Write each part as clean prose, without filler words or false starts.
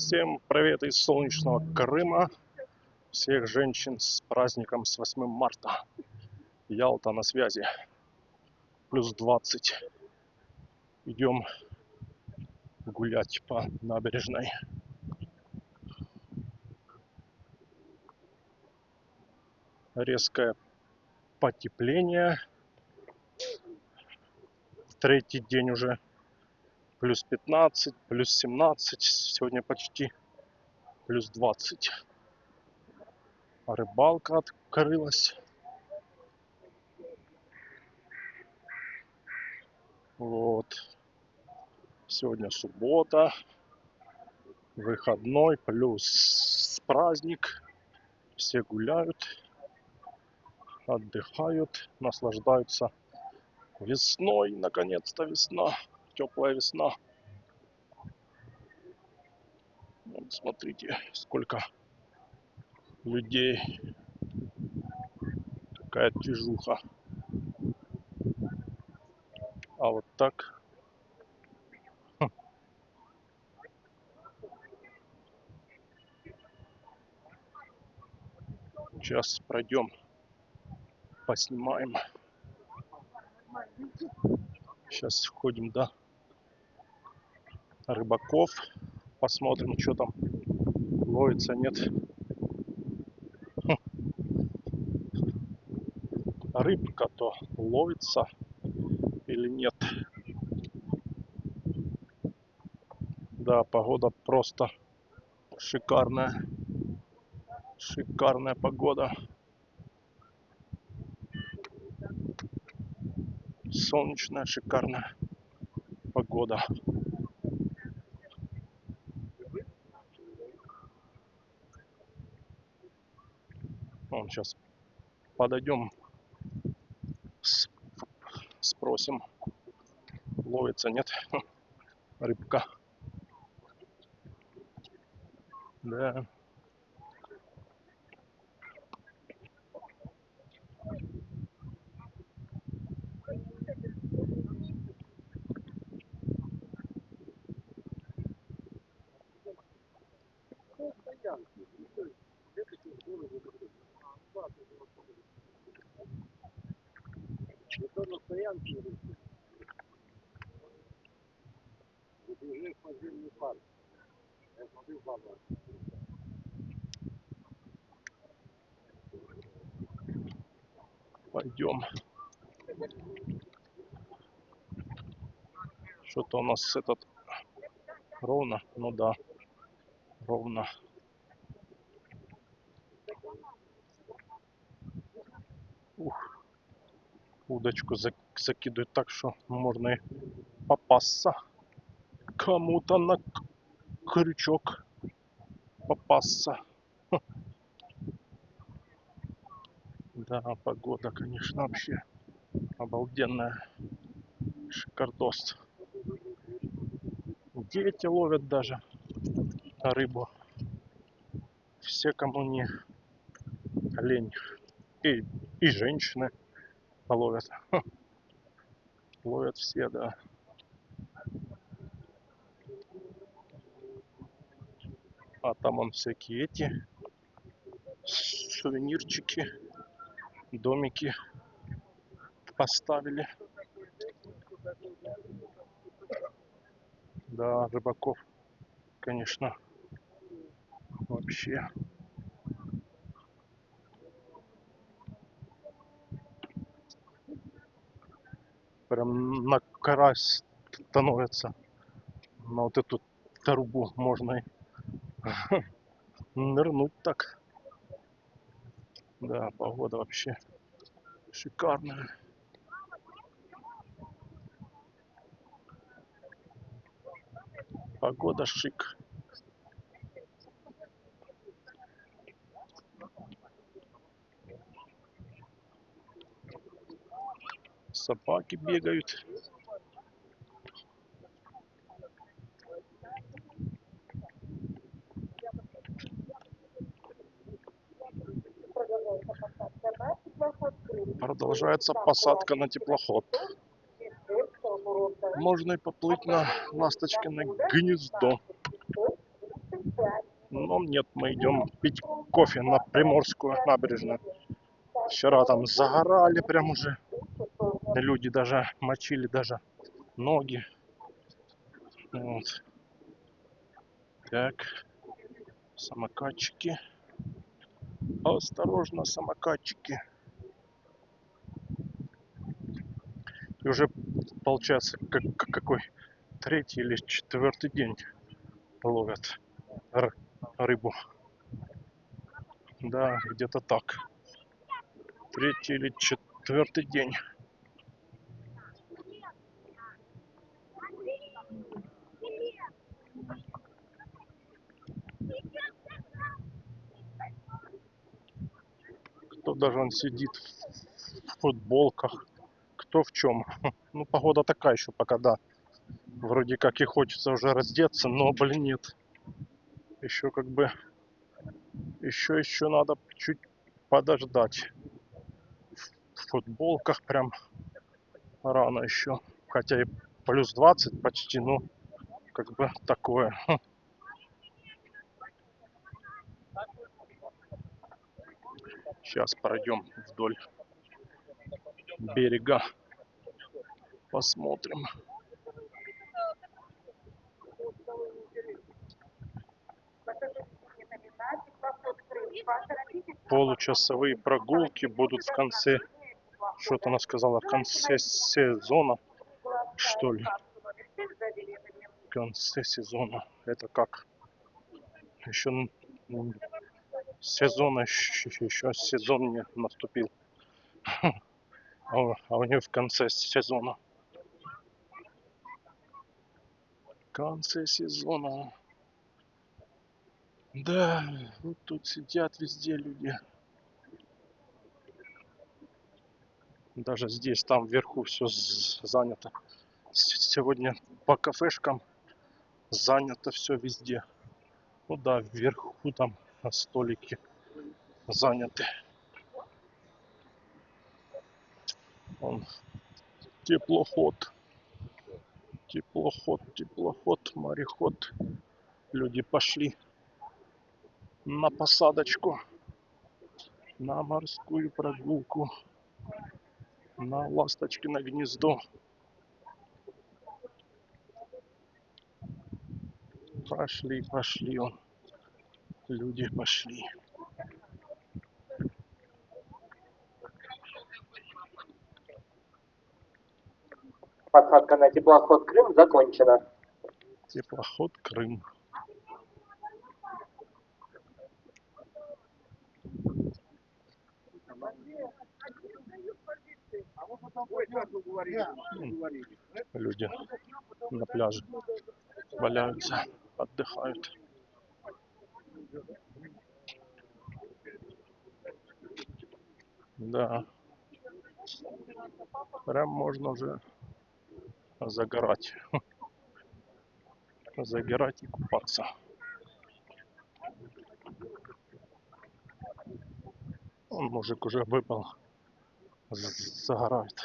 Всем привет из солнечного Крыма. Всех женщин с праздником с 8 марта. Ялта на связи. Плюс 20. Идем гулять по набережной. Резкое потепление. Третий день уже. Плюс 15, плюс 17. Сегодня почти плюс 20. Рыбалка открылась. Вот. Сегодня суббота. Выходной. Плюс праздник. Все гуляют. Отдыхают. Наслаждаются весной. Наконец-то весна. Теплая весна. Вот смотрите, сколько людей. Какая движуха. А вот так. Сейчас пройдем. Поснимаем. Сейчас сходим до рыбаков. Посмотрим, что там ловится, нет. Рыбка-то ловится или нет. Да, погода просто шикарная. Шикарная погода. Солнечная, шикарная погода. Вон сейчас подойдем, спросим, ловится, нет, рыбка. Да. Пойдем. Что-то у нас этот ровно, ну да, ровно. Ух, удочку закидывает так, что можно и попасться. Кому-то на крючок попасться. Да, погода, конечно, вообще обалденная. Шикардос. Дети ловят даже рыбу. Все, кому не лень. И женщины ловят. Ловят все, да. А там он всякие эти сувенирчики, домики поставили. Да, рыбаков, конечно, вообще. Прям на карась становится. На вот эту трубу можно нырнуть так. Да, погода вообще шикарная. Погода шик. Собаки бегают. Продолжается посадка на теплоход. Можно и поплыть на ласточкино гнездо. Но нет, мы идем пить кофе на Приморскую набережную. Вчера там загорали прям уже. Люди даже мочили даже ноги. Вот. Так, самокатчики. Осторожно, самокатчики. И уже получается какой третий или четвертый день ловят рыбу. Да, где-то так. Третий или четвертый день. Кто даже он сидит в футболках, кто в чем. Ну, погода такая еще пока, да. Вроде как и хочется уже раздеться, но, блин, нет. Еще как бы, еще надо чуть подождать. В футболках прям рано еще. Хотя и плюс 20 почти, ну, как бы такое. Сейчас пройдем вдоль берега. Посмотрим. Получасовые прогулки будут в конце, что-то она сказала, в конце сезона, что ли. В конце сезона. Это как? Еще сезон, еще сезон не наступил. А у нее в конце сезона. В конце сезона. Да, вот тут сидят везде люди. Даже здесь, там вверху все занято. Сегодня по кафешкам занято все везде. Ну да, вверху там столики заняты. Вон, теплоход, теплоход, мореход. Люди пошли на посадочку, на морскую прогулку, на ласточкино гнездо. Пошли, он. Люди пошли. Посадка на теплоход Крым закончена. Теплоход Крым. Люди на пляже валяются, отдыхают. Да, прям можно уже загорать. Загорать и купаться. Он, мужик, уже выпал. Загорает.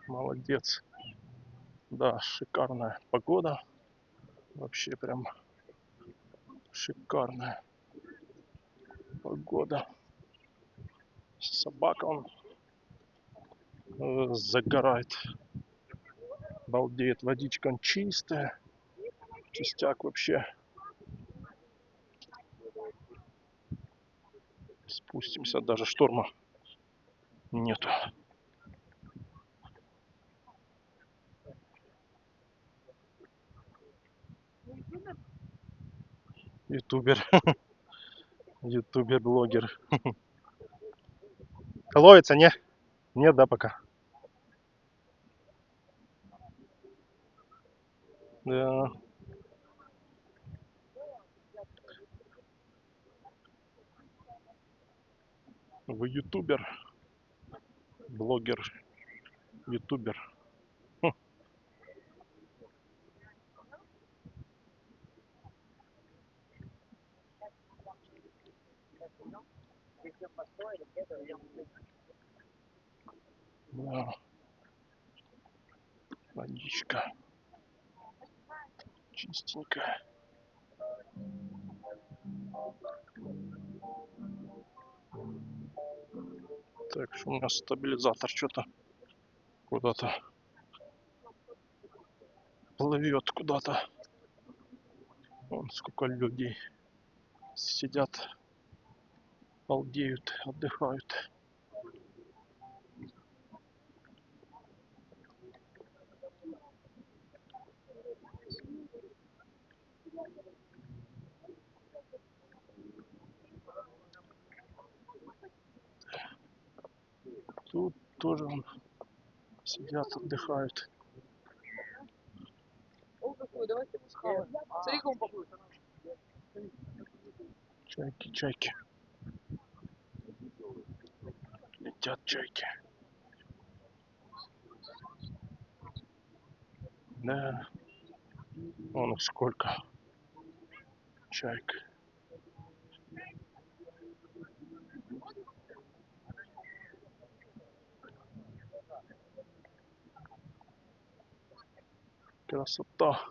Молодец. Да, шикарная погода. Вообще прям шикарная погода. Собака он загорает. Балдеет. Водичка чистая. Чистяк вообще. Спустимся. Даже шторма нету. Ютубер. Ютубер-блогер. Ловится, не? Нет, да, пока. Да. Вы ютубер. Блогер. Ютубер. Да. Водичка. Чистенькая. Так что у меня стабилизатор что-то куда-то плывет куда-то. Вон сколько людей сидят, балдеют, отдыхают. Тут тоже вон сидят, отдыхают. Чайки, чайки. Летят чайки. Да, вон их сколько. Чайк. Красота.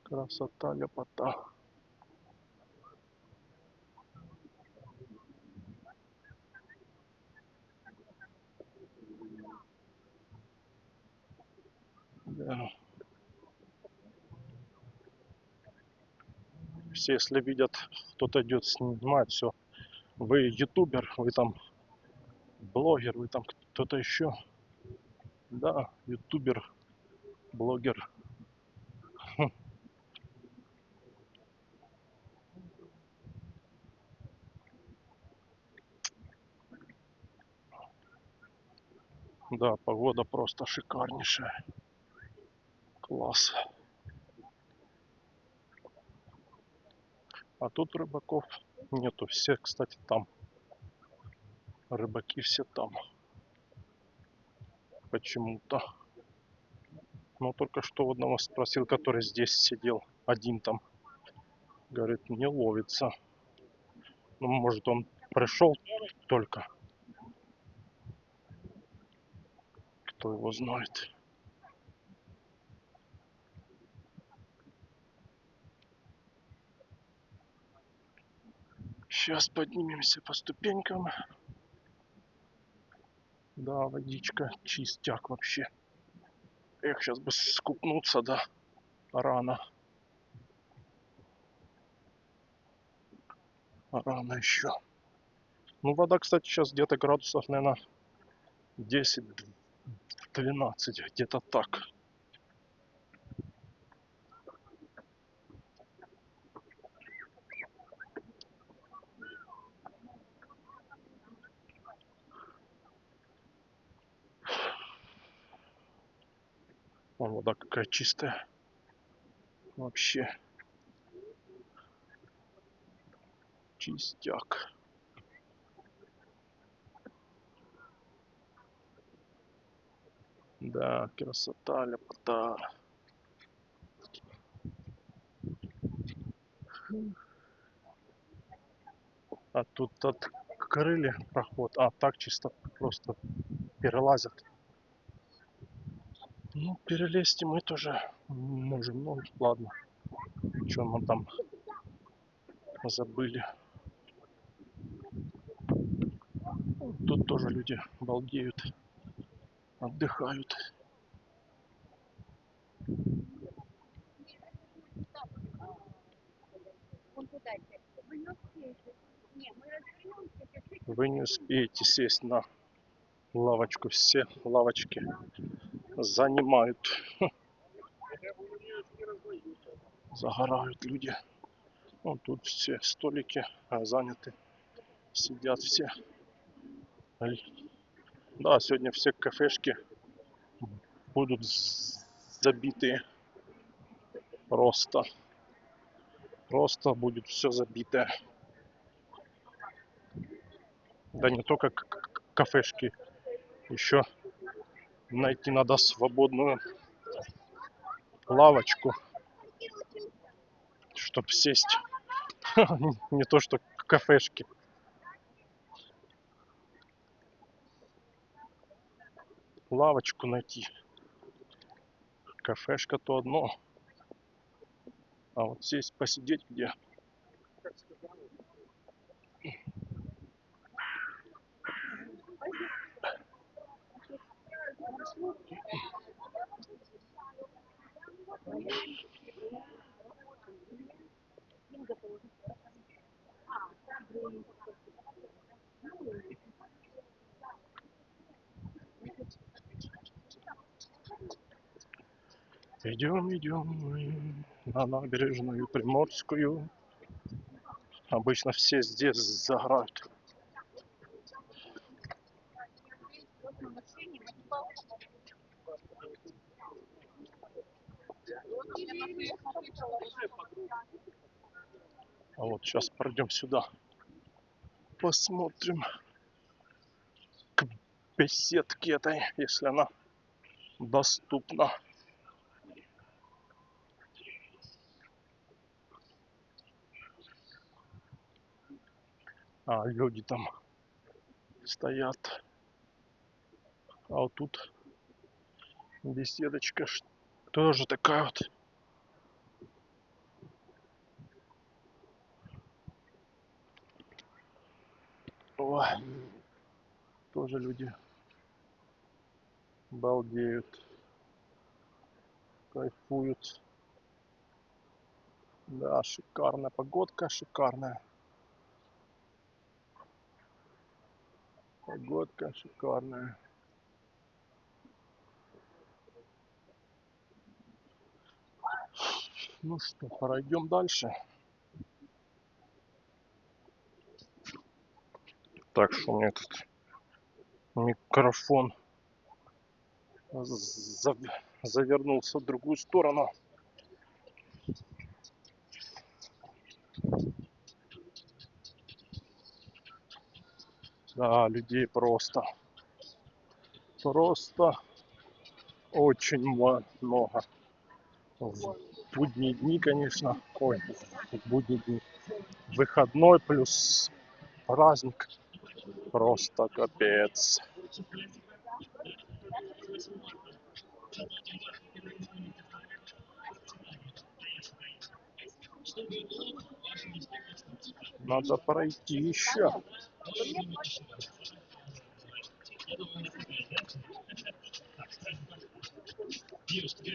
Красота, ляпота. Да. Все, если видят, кто-то идет снимать, все. Вы ютубер, вы там блогер, вы там кто-то еще. Да, ютубер, блогер. Да, погода просто шикарнейшая. Класс. А тут рыбаков нету. Все, кстати, там. Рыбаки все там. Почему-то. Но только что одного спросил, который здесь сидел. Один там. Говорит, не ловится. Ну, может, он пришел только. Кто его знает. Сейчас поднимемся по ступенькам. Да, водичка, чистяк вообще. Эх, сейчас бы скупнуться, да. Рано. Рано еще. Ну, вода, кстати, сейчас где-то градусов, наверное, 10-12. Где-то так. Вон вода какая чистая. Вообще. Чистяк. Да, красота, ляпота. А тут открыли проход. А, так чисто просто перелазят. Ну, перелезть мы тоже можем. Ну, ладно. Что мы там забыли. Тут тоже люди балдеют, отдыхают. Вы не успеете сесть на лавочку. Все лавочки занимают. Загорают люди. Ну, тут все столики заняты. Сидят все. Да, сегодня все кафешки будут забитые. Просто. Просто будет все забитое. Да не только кафешки. Еще найти надо свободную лавочку, чтобы сесть. Не то что кафешки. Лавочку найти. Кафешка то одно. А вот сесть, посидеть где? Идем мы на набережную Приморскую. Обычно все здесь загорают. А вот сейчас пройдем сюда. Посмотрим к беседке этой, если она доступна. А люди там стоят. А вот тут беседочка тоже такая вот. Ой, тоже люди балдеют, кайфуют. Да, шикарная погодка, шикарная. Погодка шикарная. Ну что, пройдем дальше. Так что у меня тут микрофон завернулся в другую сторону. Да, людей просто очень много. В будние дни, конечно. Ой, в будние дни. Выходной плюс праздник. Просто капец. Надо пройти еще.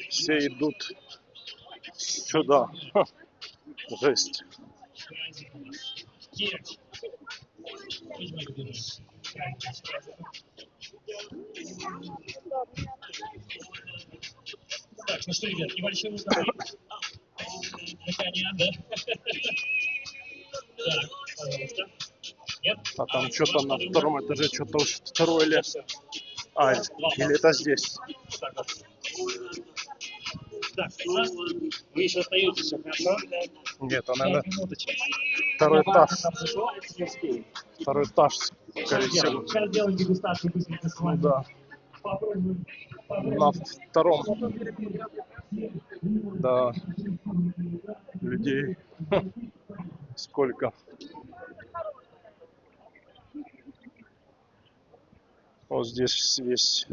Все идут сюда. Ха, жесть. Так, ну что, ребят, небольшой уровень дыхания, да? Так, пожалуйста. Нет? А там что-то на втором этаже что-то устроили. А, или это здесь? Так, вот. Так, вы еще остаетесь, все хорошо? Нет, а наверное, Минуточку. второй этаж. Там зашивается, не успеем. Второй этаж, скорее всего. Сейчас сделаем дегустацию быстренько с Ну вами. да, Попробуем. на втором. Да, людей сколько. Вот здесь весь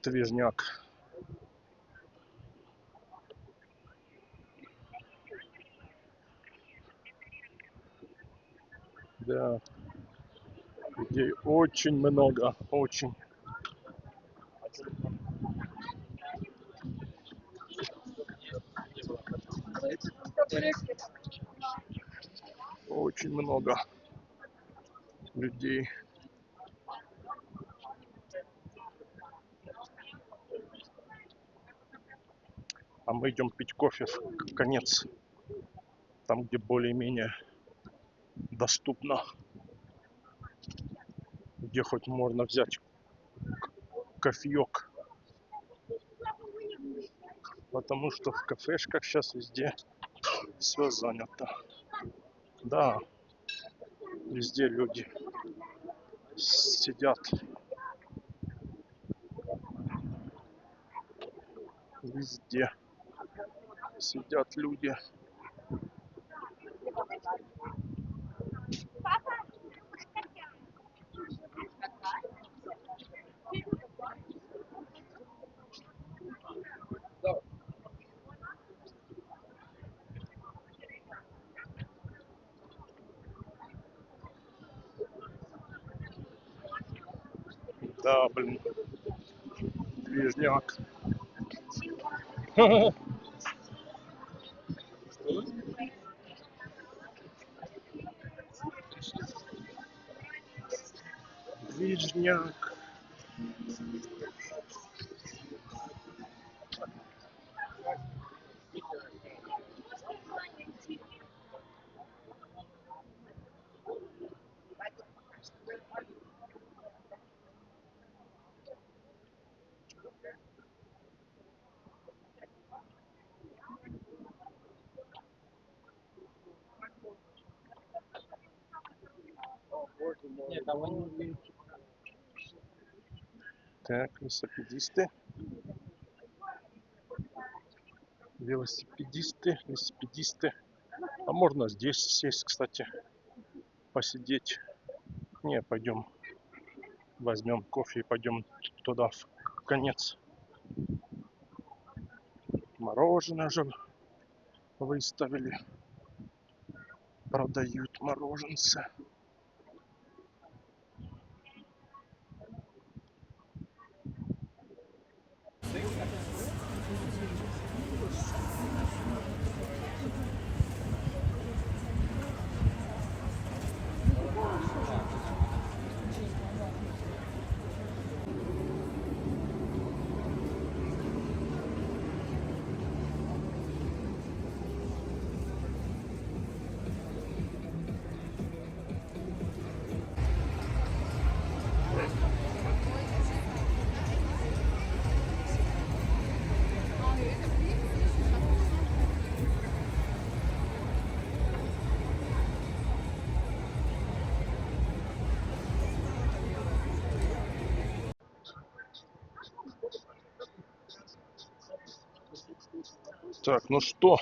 движняк. Да, людей очень много, очень. Очень много людей. А мы идем пить кофе в конец, там, где более-менее доступно, где хоть можно взять кофеек. Потому что в кафешках сейчас везде все занято. Да, везде люди сидят. Везде сидят люди. блин. Движняк. Движняк. Так, велосипедисты. Велосипедисты. А можно здесь сесть, кстати, посидеть. Не, пойдем. Возьмем кофе и пойдем туда, в конец. Мороженое же выставили. Продают мороженце. Так, ну что,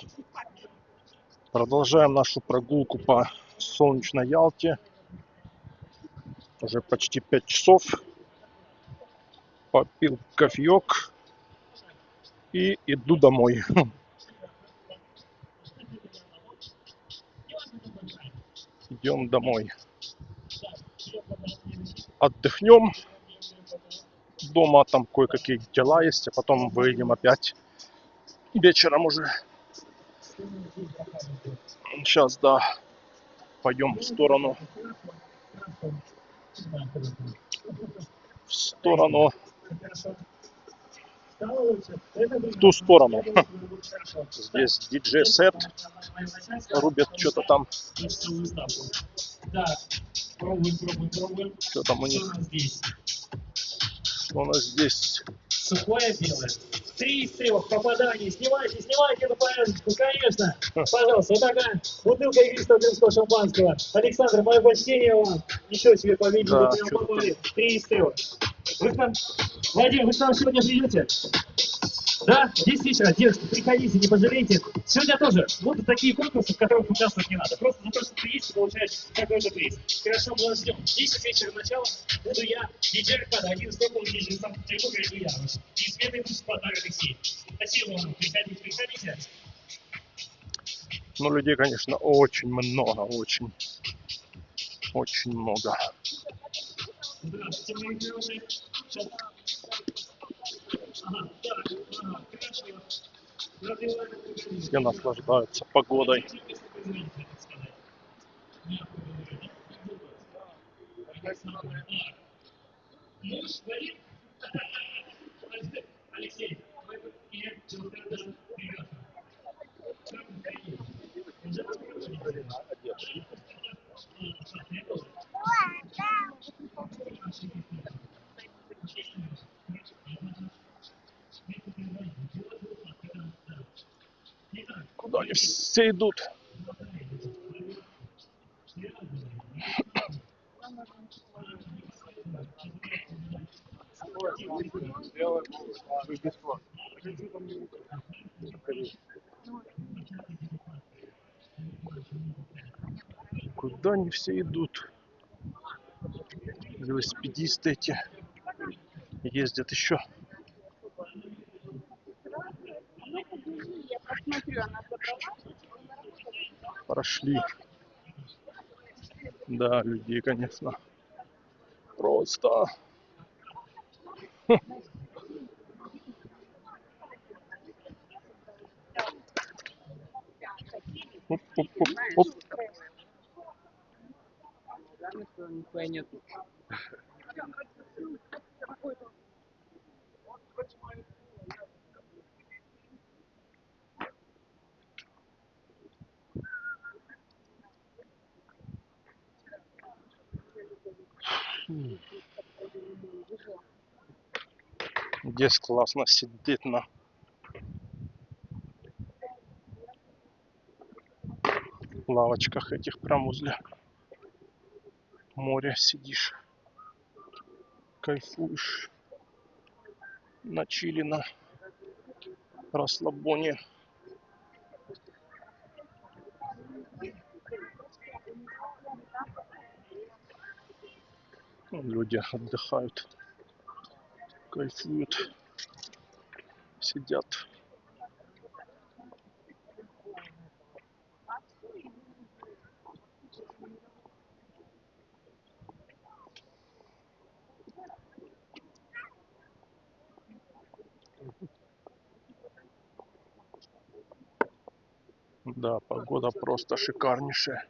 продолжаем нашу прогулку по солнечной Ялте. Уже почти 5 часов. Попил кофеек и иду домой. Идем домой. Отдохнем. Дома там кое-какие дела есть, а потом выйдем опять вечером уже. Сейчас, да, пойдем в сторону в ту сторону. Здесь диджей-сет рубят что-то там. Что там у них? Что у нас здесь? Сухое белое. 3 из 3 попаданий. Снимайте эту порядочку, конечно. Пожалуйста, вот такая бутылка игристого крымского шампанского. Александр, мое почтение вам. Ничего себе, победили, Да, прям попали. 3 из 3. Владимир, вы к нам сегодня придете? Да? Здесь вечера, девушки, приходите, не пожалейте. Сегодня тоже будут такие конкурсы, в которых участвовать не надо. Просто за то, что ты есть, получаешь какой-то приз. Хорошо, мы вас ждем. 10 вечера начала буду я, диджей Аркада, один из топовых диджеев Санкт-Петербурга и Ульянович. И Светой будет подарок Алексей. Спасибо вам, приходите. Ну, людей, конечно, очень много, очень много. Здравствуйте, мои хорошие. Сейчас. Ага, так, хорошо. Все наслаждаются погодой. Алексей, Куда они все идут? Куда они все идут? Велосипедисты эти ездят еще. Прошли. Да, людей, конечно, просто Оп, оп, оп, оп. Главное, что нихуя нету. Здесь классно сидеть на лавочках этих прям возле моря сидишь, кайфуешь на чили, на расслабоне. Люди отдыхают, кайфуют, сидят. Да, погода просто шикарнейшая.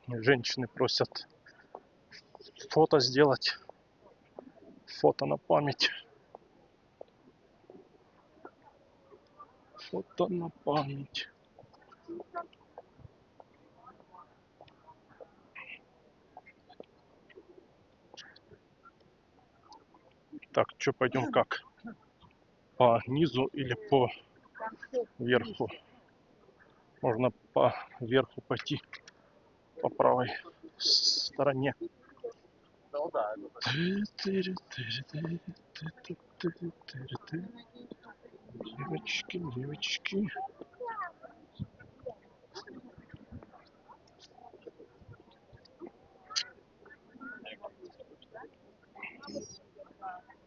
Женщины просят фото сделать, фото на память. Фото на память. Так, что пойдем как? По низу или по верху? Можно по верху пойти, по правой стороне. Девочки, девочки.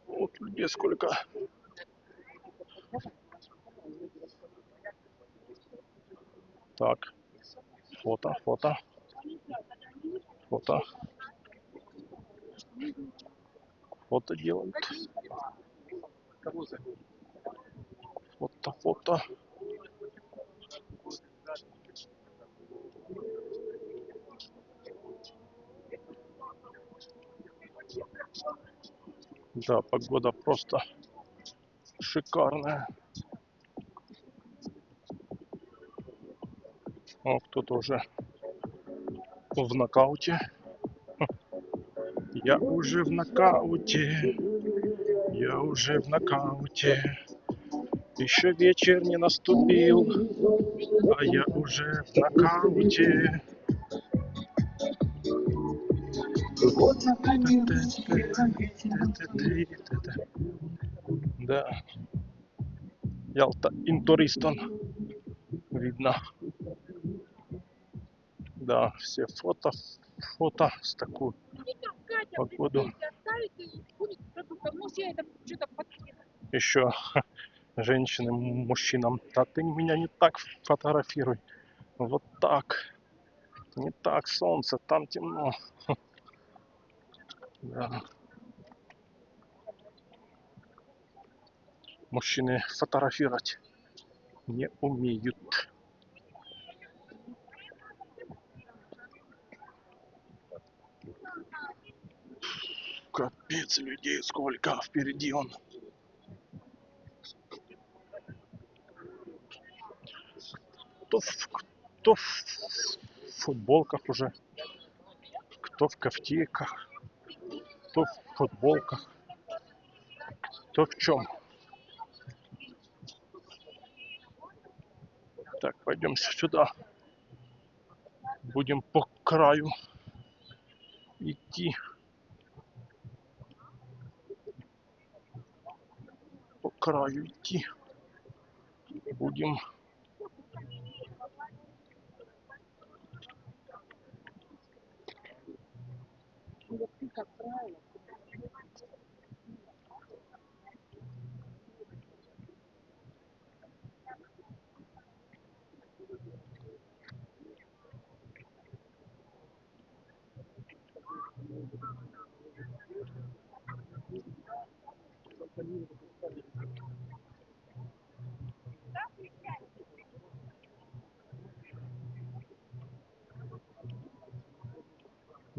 Вот людей сколько. Так, фото, фото, фото. Фото делают. Фото, фото. Да, погода просто шикарная. О, кто-то уже в нокауте. Я уже в нокауте. Я уже в нокауте. Еще вечер не наступил, а я уже в нокауте. Да, Ялта Интуристон видно. Да, все фото, фото с такой погоду. Еще женщины мужчинам: да ты меня не так фотографируй, вот так, не так, солнце, там темно. Да. Мужчины фотографировать не умеют. Капец, людей сколько, впереди он. Кто в футболках уже, кто в кофтейках, кто в футболках, кто в чем. Так, пойдем сюда. Будем по краю идти. По краю идти. Будем.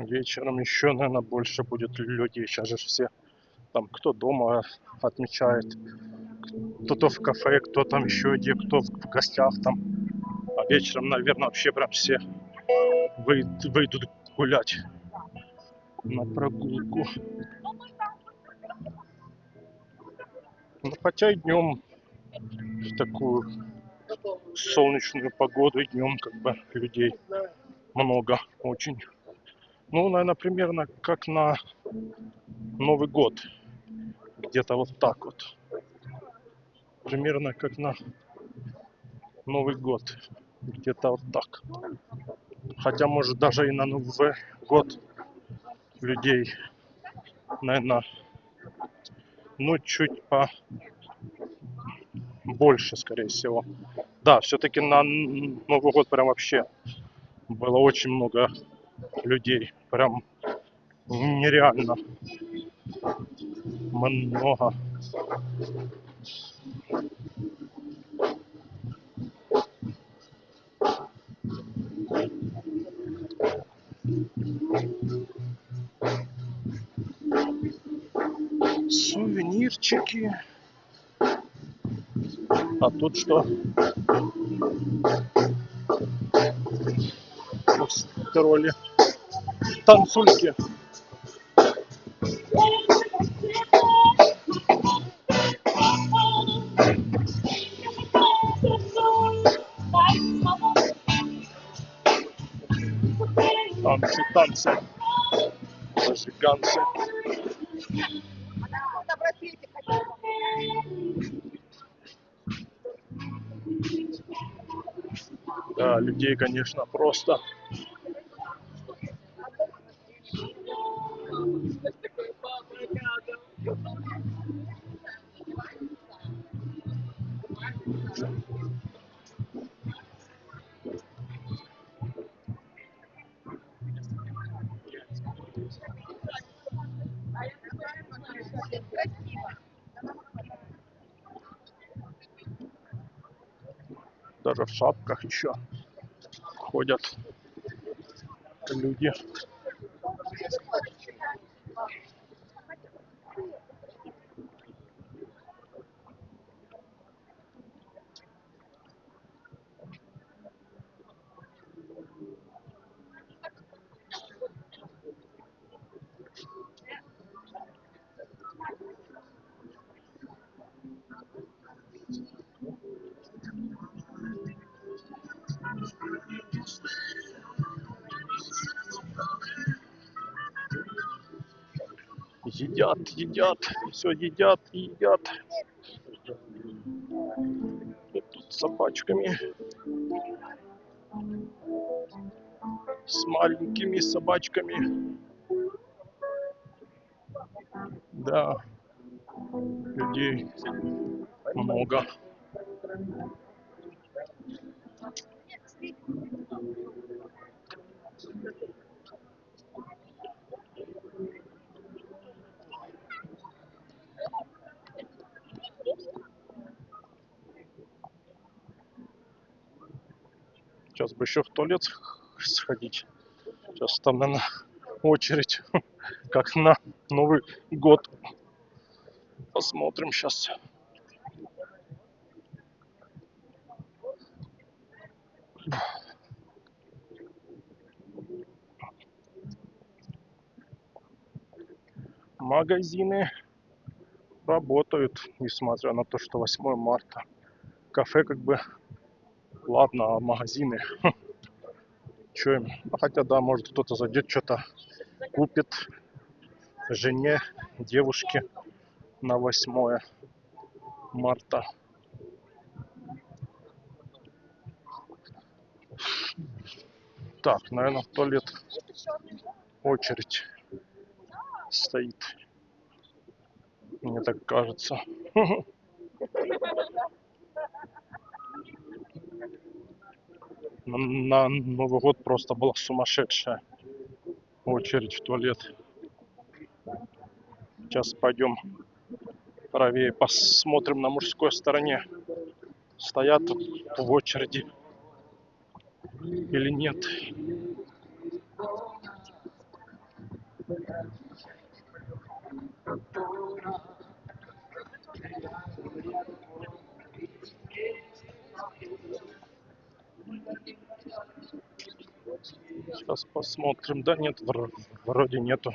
Вечером еще, наверное, больше будет людей. Сейчас же все там, кто дома отмечает, кто-то в кафе, кто там еще где, кто в гостях там. А вечером, наверное, вообще прям все выйдут гулять на прогулку. Ну, хотя и днем в такую солнечную погоду, днем как бы людей много очень. Ну, наверное, примерно как на Новый год. Где-то вот так вот. Примерно как на Новый год. Где-то вот так. Хотя, может, даже и на Новый год людей, наверное, ну, чуть побольше, скорее всего. Да, все-таки на Новый год прям вообще было очень много людей. Прям нереально много. Сувенирчики. А тут что? Роли. Танцульки. Танцы, танцы. Зажиганцы. Да, людей, конечно, просто. Даже в шапках еще ходят люди. Едят, едят, все едят и едят. И тут с собачками. С маленькими собачками. Да, людей много. Сейчас бы еще в туалет сходить. Сейчас там, наверное, очередь, как на Новый год. Посмотрим сейчас. Магазины работают, несмотря на то, что 8 марта. Кафе как бы, ладно, а магазины, что им? Ну, хотя да, может кто-то зайдет, что-то купит жене, девушке на 8 марта. Так, наверное, в туалет очередь стоит. Мне так кажется. На Новый год просто была сумасшедшая очередь в туалет. Сейчас пойдем правее, посмотрим на мужской стороне. Стоят в очереди или нет. Сейчас посмотрим. Да нет, вроде нету.